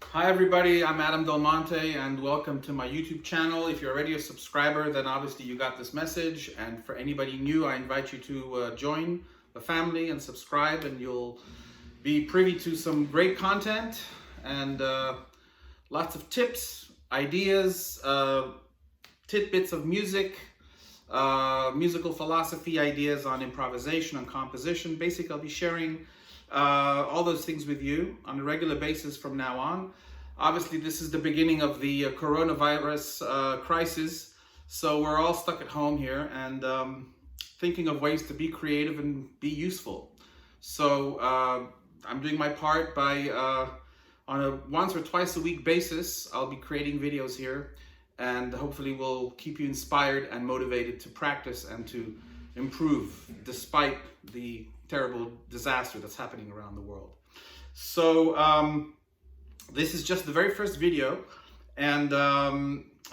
Hi everybody, I'm Adam Del Monte and welcome to my YouTube channel. If you're already a subscriber, then obviously you got this message, and for anybody new, I invite you to join the family and subscribe, and you'll be privy to some great content and lots of tips, ideas, tidbits of music, musical philosophy, ideas on improvisation, on composition. Basically, I'll be sharing all those things with you on a regular basis from now on. Obviously, this is the beginning of the coronavirus crisis, so we're all stuck at home here and thinking of ways to be creative and be useful. So I'm doing my part by on a once or twice a week basis, I'll be creating videos here, and hopefully will keep you inspired and motivated to practice and to improve despite the terrible disaster that's happening around the world. So this is just the very first video, and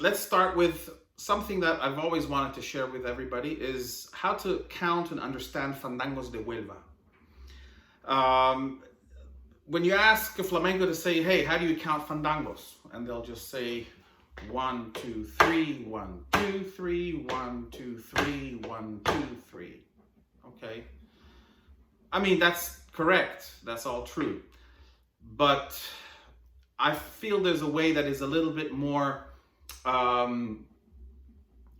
let's start with something that I've always wanted to share with everybody, is how to count and understand Fandangos de Huelva. When you ask a flamenco to say, hey, how do you count fandangos? And they'll just say 1, 2, 3, 1, 2, 3, 1, 2, 3, 1, 2, 3. Okay. I mean, that's correct. That's all true. But I feel there's a way that is a little bit more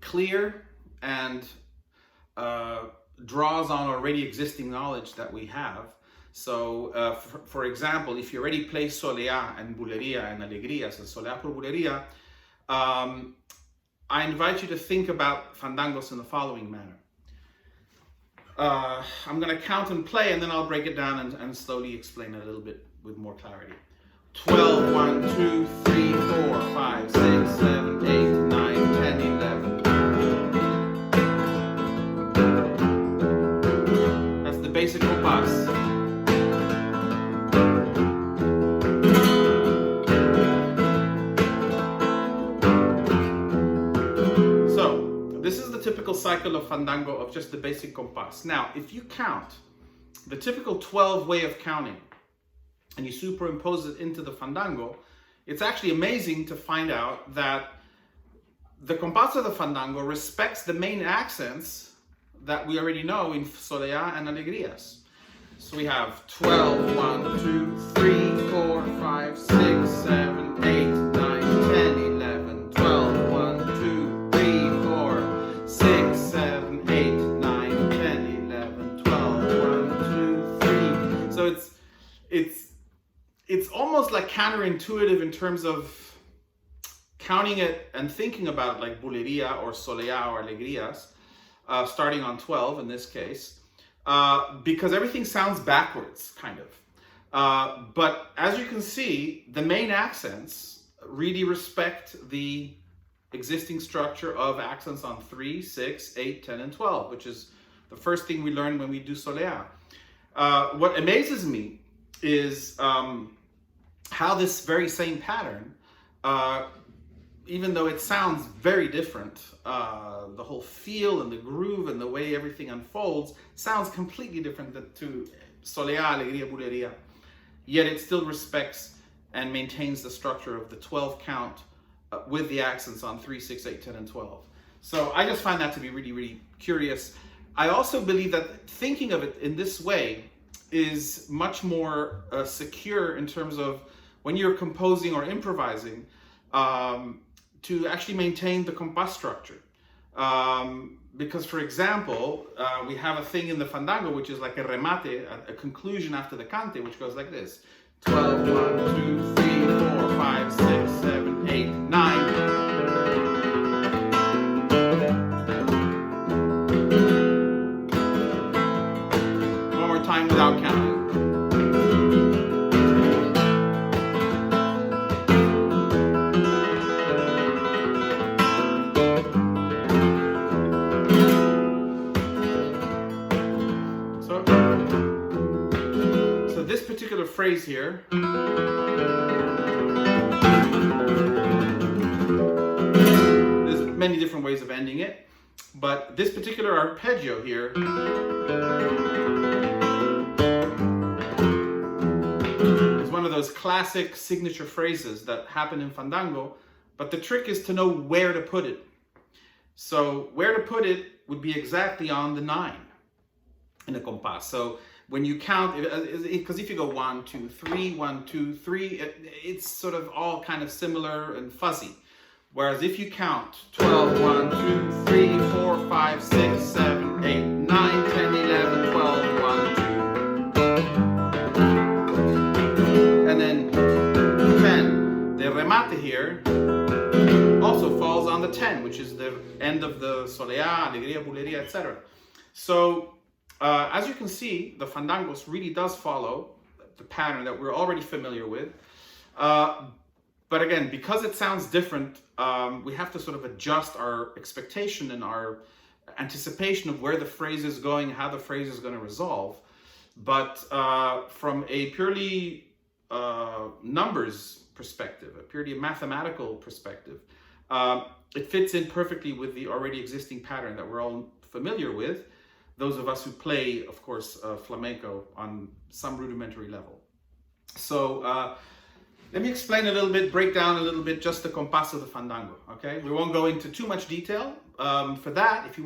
clear and draws on already existing knowledge that we have. So, for example, if you already play Soleá and Bulería and Alegrías and Soleá por Bulería, I invite you to think about fandangos in the following manner. I'm going to count and play, and then I'll break it down and slowly explain it a little bit with more clarity. 12, 1, 2, 3, 4, 5, 6, 7, 8, 9, 10, 11. That's the basic compás. This is the typical cycle of Fandango, of just the basic compás. Now, if you count the typical 12 way of counting and you superimpose it into the Fandango, it's actually amazing to find out that the compás of the Fandango respects the main accents that we already know in Soleá and Alegrías. So we have 12, 1, 2, 3, 4, 5, 6, 7, 8, 9, 10, 11, 12, 1, 2, 3, 4, 6, 7, 8, 9, 10, 11, 12, 1, 2, 3. So it's almost like counterintuitive in terms of counting it and thinking about it like Bulería or Soleá or Alegrías, starting on 12 in this case, because everything sounds backwards, kind of. But as you can see, the main accents really respect the existing structure of accents on 3, 6, 8, 10, and 12, which is the first thing we learn when we do Soleá. What amazes me is how this very same pattern, even though it sounds very different, the whole feel and the groove and the way everything unfolds sounds completely different to Soleá, Alegría, Bulería, yet it still respects and maintains the structure of the 12 count with the accents on 3, 6, 8, 10, and 12. So I just find that to be really, really curious. I also believe that thinking of it in this way is much more secure in terms of when you're composing or improvising, to actually maintain the compás structure. Because, for example, we have a thing in the Fandango which is like a remate, a conclusion after the cante, which goes like this. 12, 1, 2, 3, 4, 5, 6, 7, 8, 9. One more time without counting. So this particular phrase here many different ways of ending it, but this particular arpeggio here is one one of those classic signature phrases that happen in Fandango, but the trick is to know where to put it. So where to put it would be exactly on the 9 in a compás. So when you count, because if you go 1, 2, 3, 1, 2, 3, it's sort of all kind of similar and fuzzy. Whereas if you count 12, 1, 2, 3, 4, 5, 6, 7, 8, 9, 10, 11, 12, 1, 2. And then 10. The remate here also falls on the 10, which is the end of the soleá, alegría, bulería, etc. So as you can see, the Fandangos really does follow the pattern that we're already familiar with. But again, because it sounds different, we have to sort of adjust our expectation and our anticipation of where the phrase is going, how the phrase is going to resolve. But from a purely numbers perspective, a purely mathematical perspective, it fits in perfectly with the already existing pattern that we're all familiar with. Those of us who play, of course, flamenco on some rudimentary level. So let me explain a little bit, break down a little bit just the compás of the Fandango, okay? We won't go into too much detail. For that, if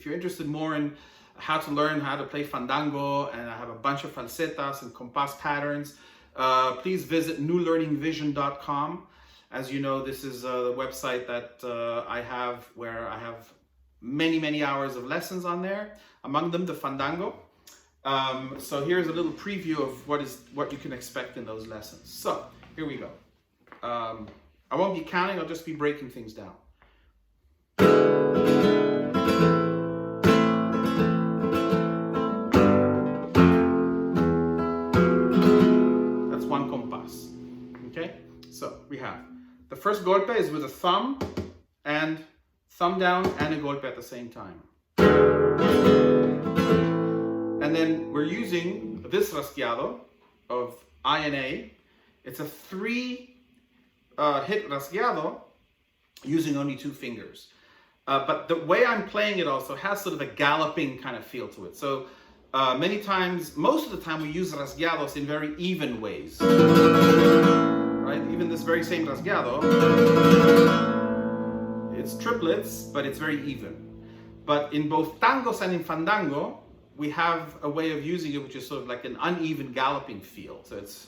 you're interested more in how to learn how to play Fandango, and I have a bunch of falsetas and compás patterns, please visit newlearningvision.com. As you know, this is the website that I have where I have many hours of lessons on there, among them the Fandango. So here's a little preview of what you can expect in those lessons. So here we go. I won't be counting, I'll just be breaking things down. That's one compás. Okay? So we have the first golpe is with a thumb and thumb down and a golpe at the same time. And then we're using this rasgueado of I and A. It's a 3 hit rasgueado using only 2 fingers. But the way I'm playing it also has sort of a galloping kind of feel to it. So many times, most of the time, we use rasgueados in very even ways. Right? Even this very same rasgueado, it's triplets, but it's very even. But in both tangos and in Fandango, we have a way of using it which is sort of like an uneven galloping feel. So it's...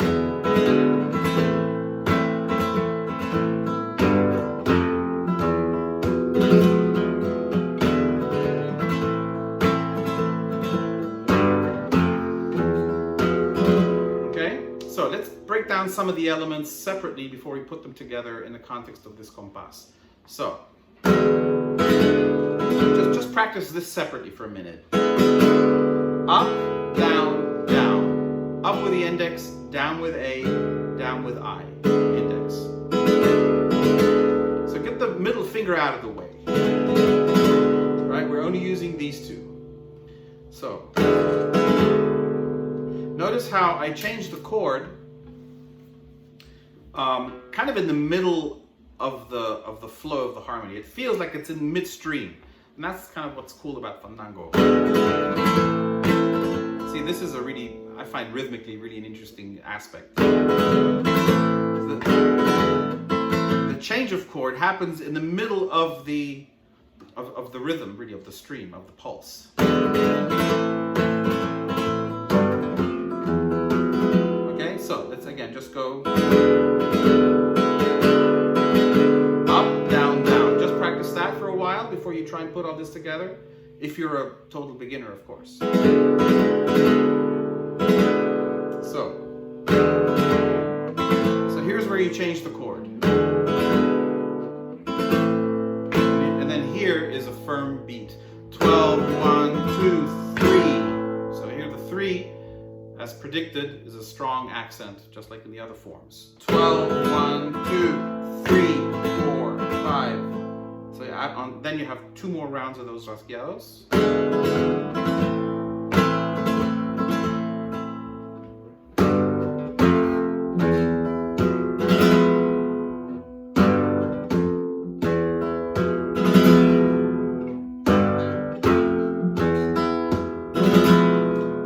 So let's break down some of the elements separately before we put them together in the context of this compás. So just practice this separately for a minute. Up, down, down. Up with the index, down with A, down with I. Index. So get the middle finger out of the way. Right? We're only using these 2. So notice how I changed the chord kind of in the middle of the flow of the harmony. It feels like it's in midstream. And that's kind of what's cool about Fandango. See, this is I find rhythmically really an interesting aspect. The change of chord happens in the middle of the rhythm, really, of the stream, of the pulse. So let's again just go up, down, down. Just practice that for a while before you try and put all this together. If you're a total beginner, of course. So here's where you change the chord. And then here is a firm beat. 12, 1, 2, 3. So here the 3, as predicted, is a strong accent, just like in the other forms. 12, 1, 2, 3, 4, 5. So then you have 2 more rounds of those rasgueados.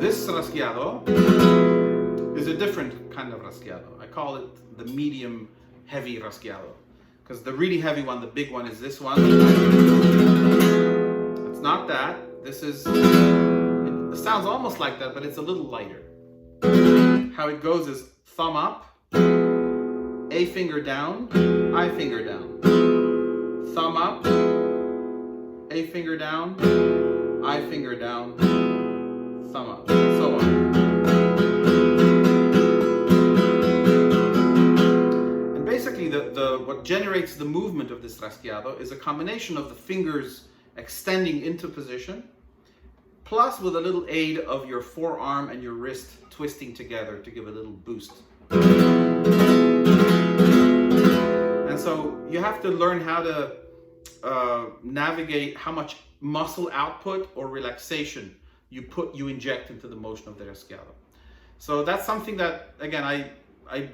This rasgueado is a different kind of rasgueado. I call it the medium heavy rasgueado, because the really heavy one, the big one, is this one. It's not that. This is, it sounds almost like that, but it's a little lighter. How it goes is thumb up, A finger down, I finger down. Thumb up, A finger down, I finger down, thumb up, so on. And basically what generates the movement of this rasgueado is a combination of the fingers extending into position, plus with a little aid of your forearm and your wrist twisting together to give a little boost. And so you have to learn how to navigate how much muscle output or relaxation you inject into the motion of the rasgueado. So that's something that, again, I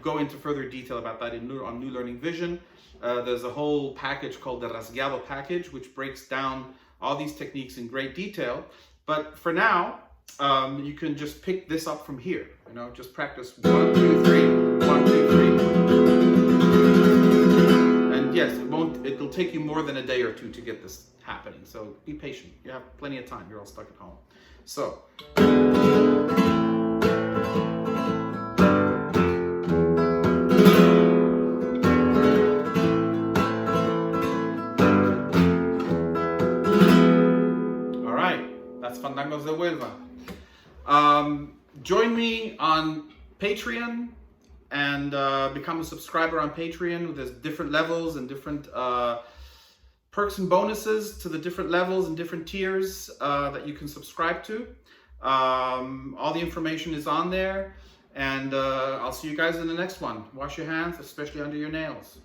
go into further detail about that on New Learning Vision. There's a whole package called the rasgueado package, which breaks down all these techniques in great detail. But for now, you can just pick this up from here. You know, just practice 1, 2, 3, 1, 2, 3. And yes, it'll take you more than a day or two to get this happening. So be patient. You have plenty of time. You're all stuck at home. So. All right, that's Fandangos de Huelva. Join me on Patreon and become a subscriber on Patreon. There's different levels and different perks and bonuses to the different levels and different tiers that you can subscribe to. All the information is on there, and I'll see you guys in the next one. Wash your hands, especially under your nails.